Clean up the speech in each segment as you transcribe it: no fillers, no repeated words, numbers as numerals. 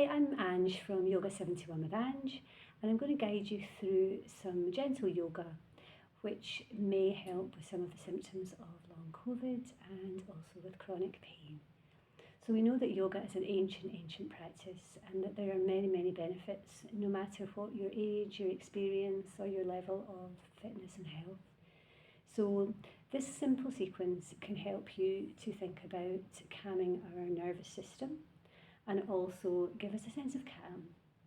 I'm Ange from Yoga 71 with Ange, and I'm going to guide you through some gentle yoga which may help with some of the symptoms of long COVID and also with chronic pain. So we know that yoga is an ancient practice and that there are many benefits no matter what your age, your experience or your level of fitness and health. So this simple sequence can help you to think about calming our nervous system and also give us a sense of calm.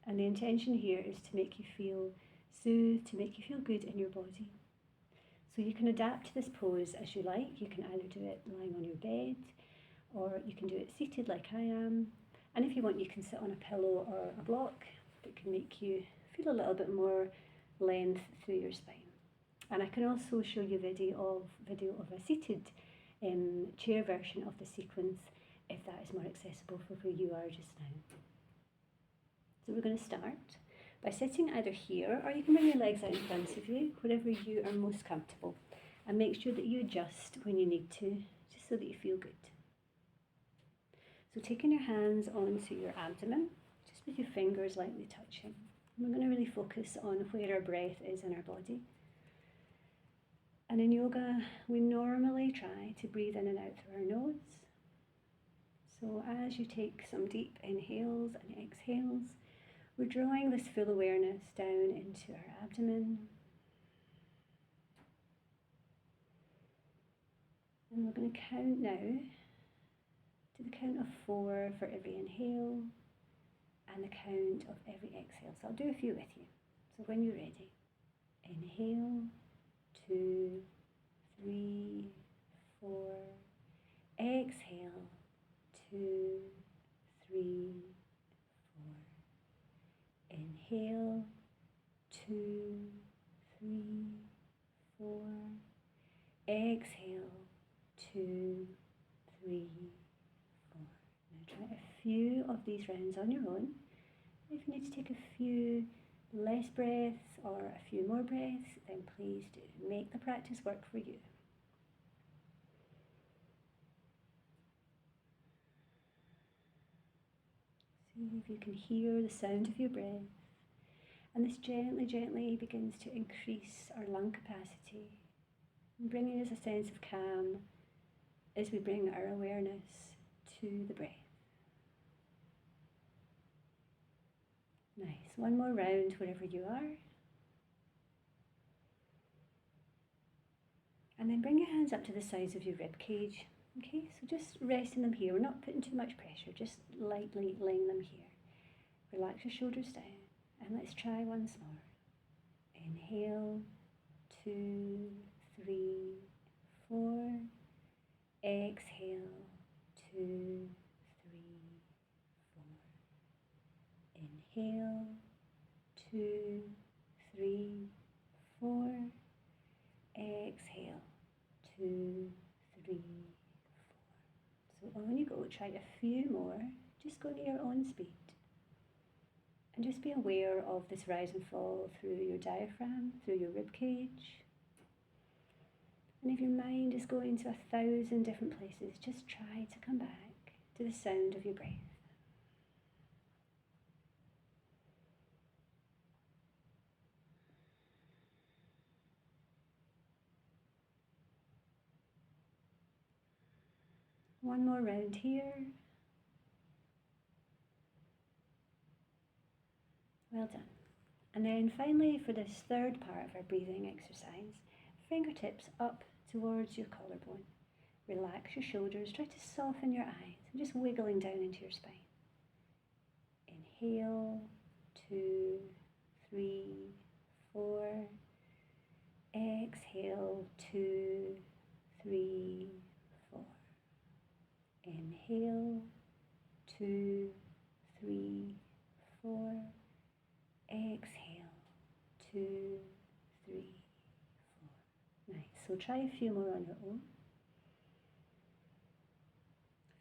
And the intention here is to make you feel soothed, to make you feel good in your body. So you can adapt to this pose as you like. You can either do it lying on your bed or you can do it seated like I am. And if you want, you can sit on a pillow or a block that can make you feel a little bit more length through your spine. And I can also show you video of a seated chair version of the sequence if that is more accessible for where you are just now. So we're going to start by sitting either here or you can bring your legs out in front of you, wherever you are most comfortable, and make sure that you adjust when you need to, just so that you feel good. So taking your hands onto your abdomen, just with your fingers lightly touching. And we're going to really focus on where our breath is in our body. And in yoga, we normally try to breathe in and out through our nose. So as you take some deep inhales and exhales, we're drawing this full awareness down into our abdomen. And we're going to count now to the count of 4 for every inhale and the count of every exhale. So I'll do a few with you. So when you're ready, inhale, 2, 3, 4, exhale, 2, 3, 4. Inhale, 2, 3, 4. Exhale, 2, 3, 4. Now try a few of these rounds on your own. If you need to take a few less breaths or a few more breaths, then please do. Make the practice work for you. See if you can hear the sound of your breath. And this gently begins to increase our lung capacity, bringing us a sense of calm as we bring our awareness to the breath. Nice. One more round wherever you are. And then bring your hands up to the sides of your rib cage. Okay, so just resting them here. We're not putting too much pressure, just lightly laying them here. Relax your shoulders down. And let's try once more. Inhale, 2, 3, 4. Exhale, 2, 3, 4. Inhale, 2, 3, 4. Exhale, 2, 3, 4. So on you go, try a few more. Just go at your own speed. And just be aware of this rise and fall through your diaphragm, through your rib cage. And if your mind is going to 1,000 different places, just try to come back to the sound of your breath. One more round here. Well done. And then finally, for this third part of our breathing exercise, fingertips up towards your collarbone. Relax your shoulders, try to soften your eyes, and just wiggling down into your spine. Inhale, 2, 3, 4. Exhale, 2, 3, 4. Inhale, 2, 3, 4. Exhale, 2, 3, 4. Nice. So try a few more on your own.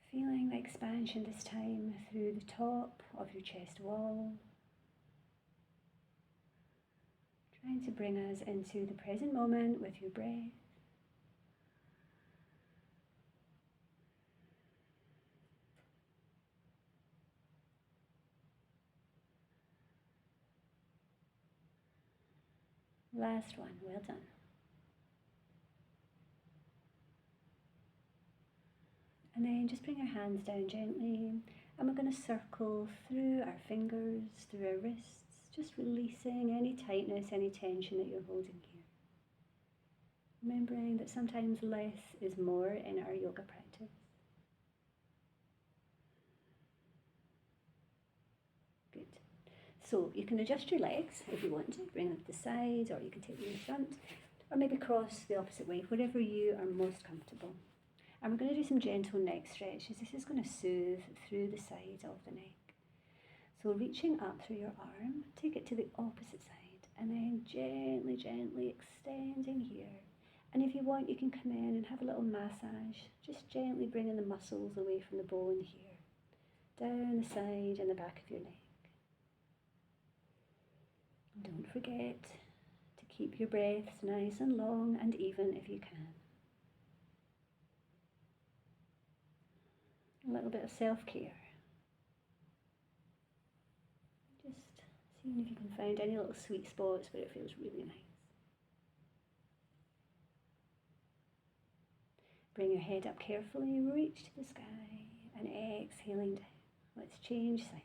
Feeling the expansion this time through the top of your chest wall. Trying to bring us into the present moment with your breath. Last one, well done. And then just bring our hands down gently, and we're going to circle through our fingers, through our wrists, just releasing any tightness, any tension that you're holding here. Remembering that sometimes less is more in our yoga practice. Good. So you can adjust your legs if you want to, bring them to the sides, or you can take them in front, or maybe cross the opposite way, wherever you are most comfortable. And we're going to do some gentle neck stretches. This is going to soothe through the side of the neck. So reaching up through your arm, take it to the opposite side, and then gently, gently extending here. And if you want, you can come in and have a little massage, just gently bringing the muscles away from the bone here, down the side and the back of your neck. And don't forget to keep your breaths nice and long and even if you can. A little bit of self-care. Just seeing if you can find any little sweet spots where it feels really nice. Bring your head up carefully, reach to the sky, and exhaling down. Let's change sides.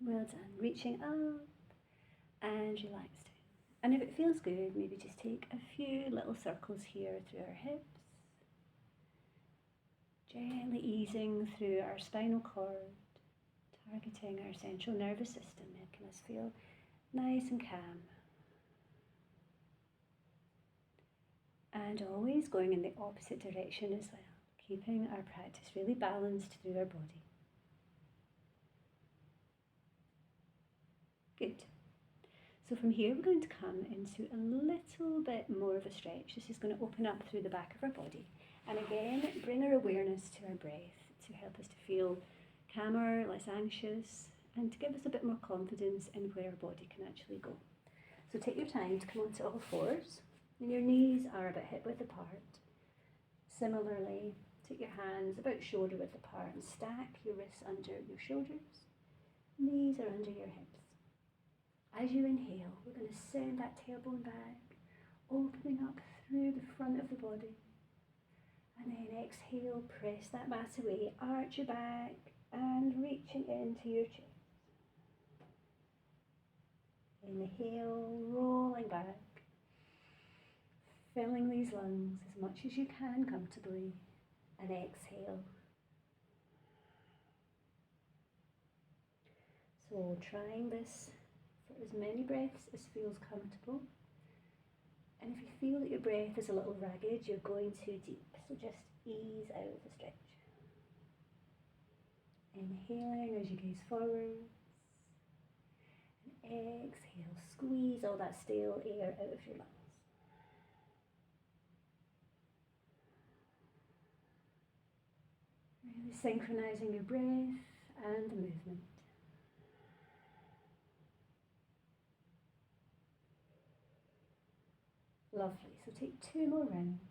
Well done. Reaching up and relax down. And if it feels good, maybe just take a few little circles here through our hips. Gently easing through our spinal cord, targeting our central nervous system, making us feel nice and calm. And always going in the opposite direction as well, keeping our practice really balanced through our body. Good. So from here we're going to come into a little bit more of a stretch. This is going to open up through the back of our body. And again, bring our awareness to our breath to help us to feel calmer, less anxious, and to give us a bit more confidence in where our body can actually go. So take your time to come onto all fours, and your knees are about hip width apart. Similarly, take your hands about shoulder width apart and stack your wrists under your shoulders. Knees are under your hips. As you inhale, we're going to send that tailbone back, opening up through the front of the body. And then exhale, press that mass away, arch your back and reaching into your chest. Inhale, rolling back, filling these lungs as much as you can comfortably, and exhale. So trying this for as many breaths as feels comfortable. And if you feel that your breath is a little ragged, you're going too deep. So just ease out of the stretch. Inhaling as you gaze forwards. And exhale, squeeze all that stale air out of your lungs. Really synchronizing your breath and the movement. Lovely, so take 2 more rounds.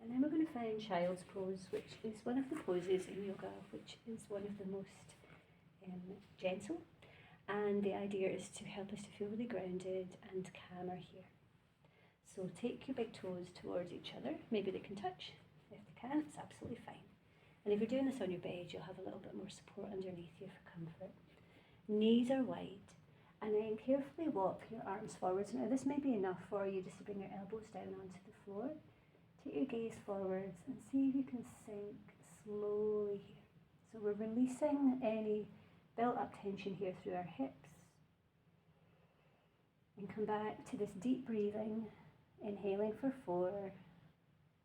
And then we're going to find Child's Pose, which is one of the poses in yoga, which is one of the most gentle. And the idea is to help us to feel really grounded and calmer here. So take your big toes towards each other. Maybe they can touch. If they can't, it's absolutely fine. And if you're doing this on your bed, you'll have a little bit more support underneath you for comfort. Knees are wide. And then carefully walk your arms forwards. Now this may be enough for you just to bring your elbows down onto the floor. Take your gaze forwards and see if you can sink slowly here. So we're releasing any built up tension here through our hips. And come back to this deep breathing. Inhaling for 4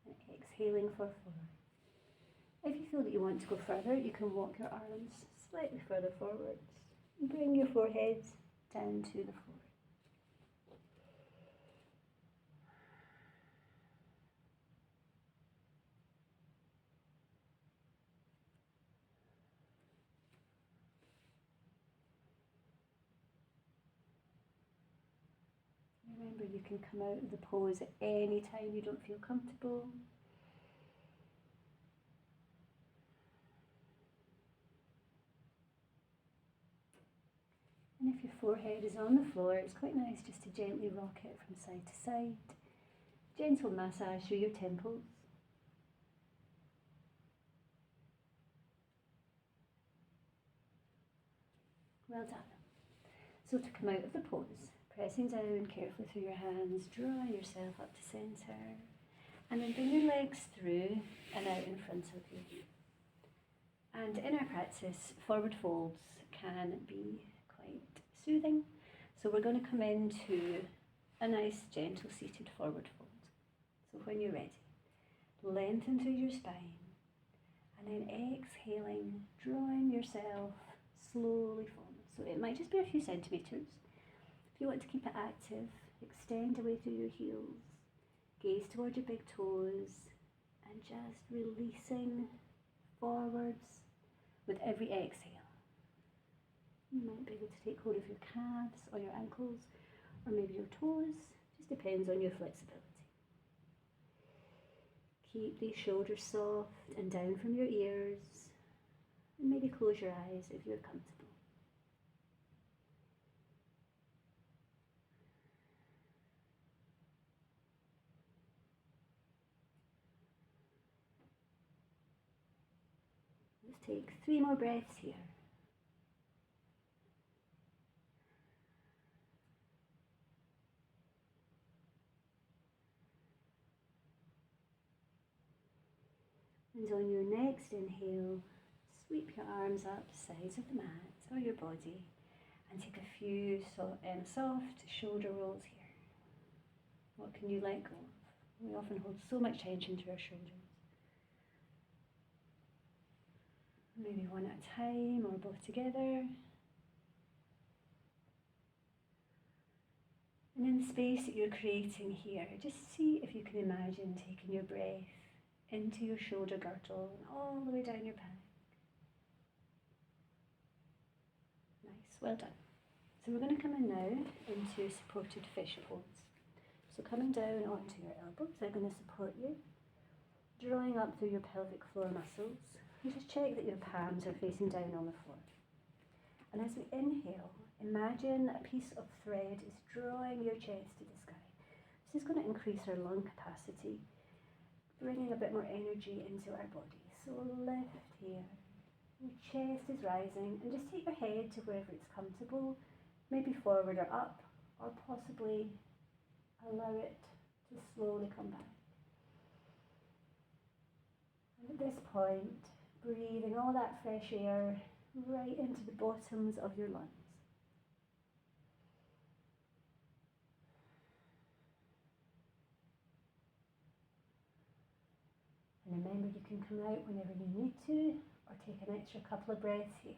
and exhaling for 4. If you feel that you want to go further, you can walk your arms slightly further forwards and bring your forehead down to the floor. you can come out of the pose at any time you don't feel comfortable. And if your forehead is on the floor, it's quite nice just to gently rock it from side to side. Gentle massage through your temples. Well done. So to come out of the pose, pressing down carefully through your hands, draw yourself up to centre, and then bring your legs through and out in front of you. And in our practice, forward folds can be quite soothing. So we're going to come into a nice gentle seated forward fold. So when you're ready, lengthen through your spine, and then exhaling, drawing yourself slowly forward. So it might just be a few centimetres. If you want to keep it active, extend away through your heels, gaze towards your big toes, and just releasing forwards with every exhale. You might be able to take hold of your calves or your ankles, or maybe your toes, just depends on your flexibility. Keep these shoulders soft and down from your ears, and maybe close your eyes if you're comfortable. Let's take 3 more breaths here. And on your next inhale, sweep your arms up the sides of the mat or your body and take a few soft shoulder rolls here. What can you let go of? We often hold so much tension to our shoulders. Maybe one at a time or both together. And in the space that you're creating here, just see if you can imagine taking your breath into your shoulder girdle and all the way down your back. Nice, well done. So we're going to come in now into supported fish pose. So coming down onto your elbows, they're going to support you, drawing up through your pelvic floor muscles, and just check that your palms are facing down on the floor. And as we inhale, imagine a piece of thread is drawing your chest to the sky. This is going to increase our lung capacity, bringing a bit more energy into our body. So lift here, your chest is rising, and just take your head to wherever it's comfortable, maybe forward or up, or possibly allow it to slowly come back. And at this point, breathing all that fresh air right into the bottoms of your lungs. And remember, you can come out whenever you need to, or take an extra couple of breaths here.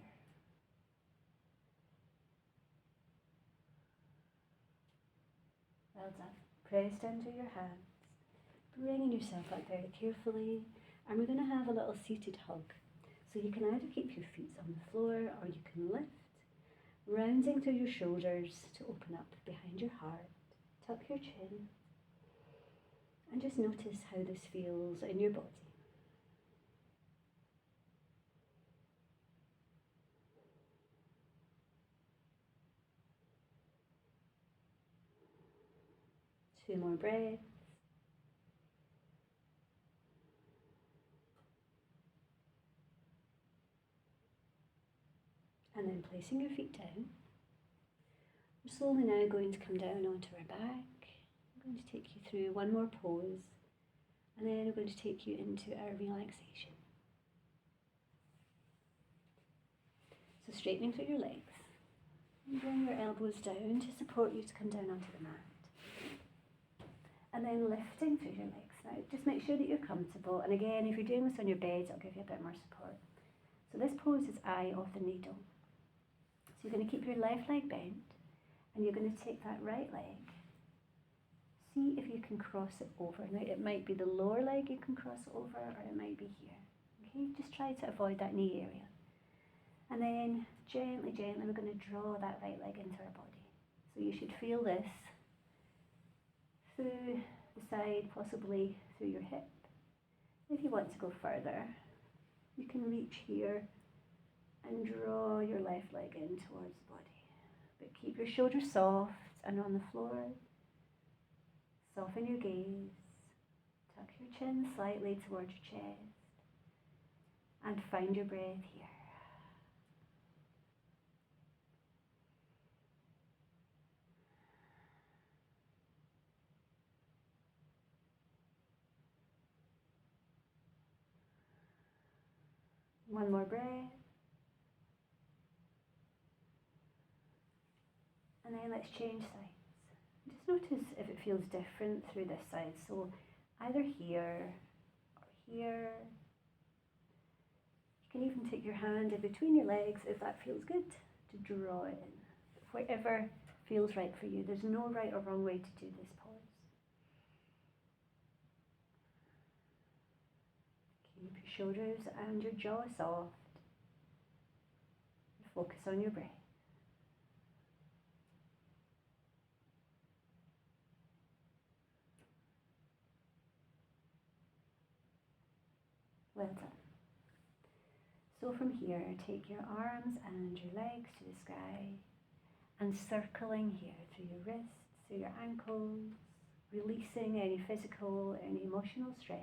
Well done. Press down to your hands, bringing yourself up very carefully, and we're going to have a little seated hug. So you can either keep your feet on the floor, or you can lift, rounding through your shoulders to open up behind your heart. Tuck your chin, and just notice how this feels in your body. Two more breaths. And then placing your feet down, we're slowly now going to come down onto our back. I'm going to take you through one more pose, and then we're going to take you into our relaxation. So straightening through your legs, and bring your elbows down to support you to come down onto the mat. And then lifting through your legs now. Just make sure that you're comfortable, and again, if you're doing this on your bed, it'll give you a bit more support. So this pose is eye of the needle. So you're going to keep your left leg bent, and you're going to take that right leg. See if you can cross it over. Now it might be the lower leg you can cross it over, or it might be here. Okay, just try to avoid that knee area. And then gently, gently, we're going to draw that right leg into our body. So you should feel this through the side, possibly through your hip. If you want to go further, you can reach here and draw your left leg in towards the body. But keep your shoulders soft and on the floor. Soften your gaze. Tuck your chin slightly towards your chest. And find your breath here. One more breath. And then let's change sides. Just notice if it feels different through this side. So either here or here. You can even take your hand in between your legs if that feels good to draw it in. Whatever feels right for you. There's no right or wrong way to do this pause. Keep your shoulders and your jaw soft. Focus on your breath. Well done. So from here, take your arms and your legs to the sky and circling here through your wrists, through your ankles, releasing any physical, any emotional stress.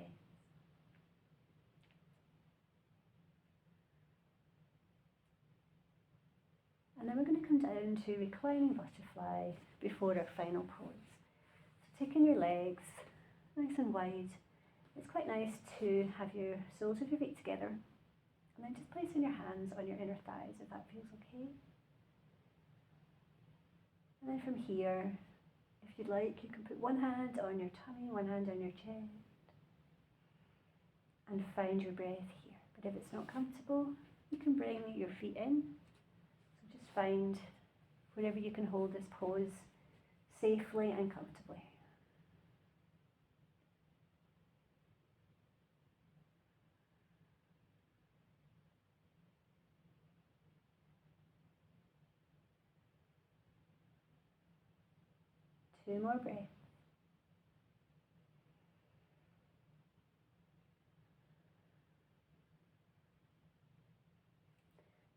And then we're going to come down to reclining butterfly before our final pose. So taking your legs nice and wide. It's quite nice to have your soles of your feet together. And then just placing your hands on your inner thighs if that feels okay. And then from here, if you'd like, you can put one hand on your tummy, one hand on your chest. And find your breath here. But if it's not comfortable, you can bring your feet in. So just find wherever you can hold this pose safely and comfortably. Two more breaths.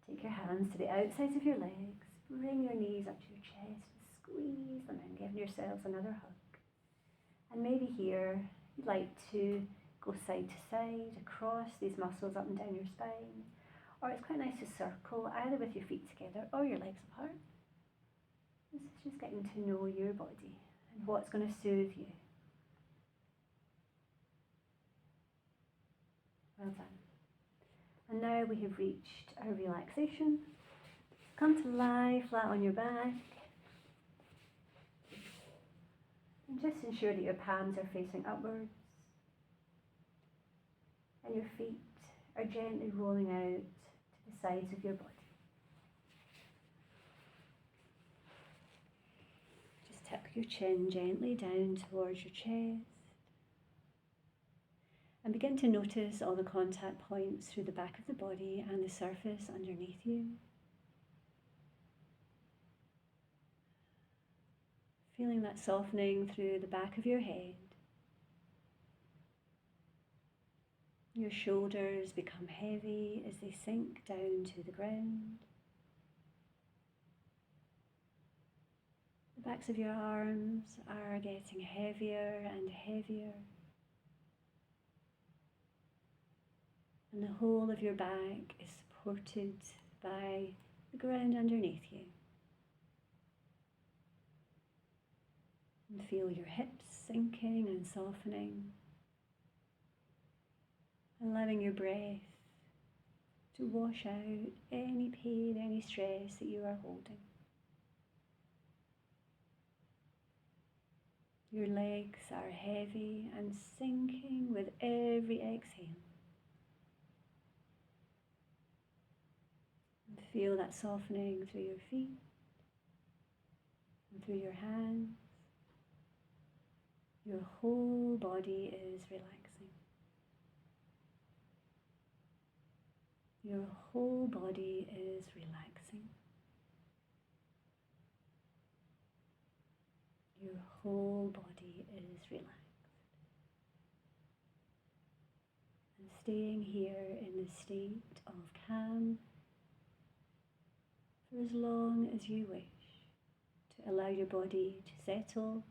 Take your hands to the outsides of your legs. Bring your knees up to your chest. Squeeze them in, giving yourselves another hug. And maybe here you'd like to go side to side, across these muscles up and down your spine. Or it's quite nice to circle either with your feet together or your legs apart. This is just getting to know your body and what's going to soothe you. Well done. And now we have reached our relaxation. Come to lie flat on your back. And just ensure that your palms are facing upwards. And your feet are gently rolling out to the sides of your body. Just tuck your chin gently down towards your chest. And begin to notice all the contact points through the back of the body and the surface underneath you. Feeling that softening through the back of your head. Your shoulders become heavy as they sink down to the ground. The backs of your arms are getting heavier and heavier. And the whole of your back is supported by the ground underneath you. And feel your hips sinking and softening, allowing your breath to wash out any pain, any stress that you are holding. Your legs are heavy and sinking with every exhale. And feel that softening through your feet and through your hands. Your whole body is relaxing. Your whole body is relaxing. Your whole body is relaxed. And staying here in the state of calm for as long as you wish, to allow your body to settle,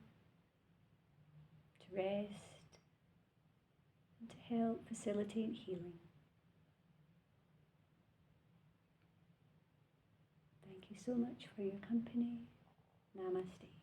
to rest, and to help facilitate healing. Thank you so much for your company. Namaste.